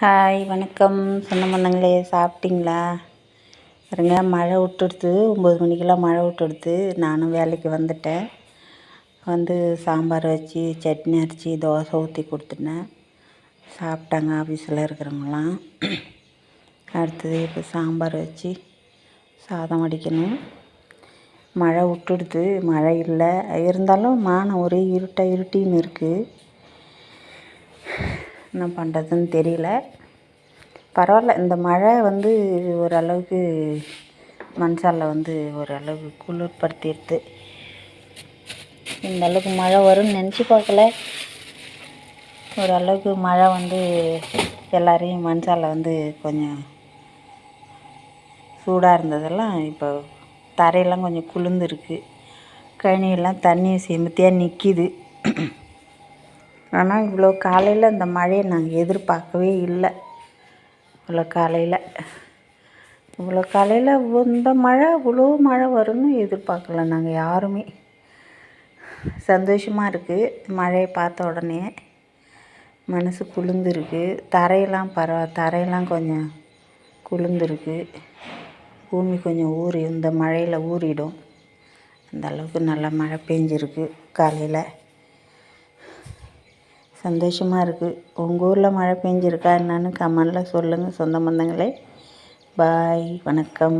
Hi வணக்கம். சொன்ன பண்ணங்களே, சாப்பிட்டீங்களா? பாருங்க, மழை விட்டுடுத்து 9 மணிக்கெல்லாம் மழை விட்டுடுத்து. நானும் வேலைக்கு வந்துட்டேன். வந்து சாம்பார் வச்சு சட்னி அரைச்சி தோசை ஊற்றி கொடுத்துட்டேன். சாப்பிட்டாங்க ஆஃபீஸில் இருக்கிறவங்களாம். அடுத்தது இப்போ சாம்பார் வச்சு சாதம் வடிக்கணும். மழை விட்டுடுத்து, மழை இல்லை, இருந்தாலும் வானம் ஒரே இருட்டின்னு இருக்குது. என்ன பண்ணுறதுன்னு தெரியல. பரவாயில்ல, இந்த மழை வந்து ஓரளவுக்கு மனசால ஓரளவுக்கு குளிர்படுத்திடுது. இந்த அளவுக்கு மழை வரும்னு நினச்சி பார்க்கல. ஓரளவுக்கு மழை எல்லாரையும் மனசால கொஞ்சம் சூடாக இருந்ததெல்லாம் இப்போ தரையெல்லாம் கொஞ்சம் குளிர்ந்துருக்கு. கழனியெல்லாம் தண்ணி செமத்தியாக நிற்கிது. ஆனால் இவ்வளோ காலையில் இந்த மழையை நாங்கள் எதிர்பார்க்கவே இல்லை. இவ்வளோ காலையில் இந்த மழை இவ்வளோ மழை வரும்னு எதிர்பார்க்கல நாங்கள் யாருமே. சந்தோஷமாக இருக்குது. மழையை பார்த்த உடனே மனசு குளிர்ந்துருக்கு. தரையெல்லாம் கொஞ்சம் குளிர்ந்துருக்கு. பூமி கொஞ்சம் இந்த மழையில் ஊறிடும். அந்த அளவுக்கு நல்லா மழை பெஞ்சிருக்கு காலையில். சந்தோஷமாக இருக்குது. உங்கள் ஊரில் மழை பெஞ்சிருக்கா என்னன்னு கமெண்டில் சொல்லுங்கள் சொந்த பந்தங்களே. பாய், வணக்கம்.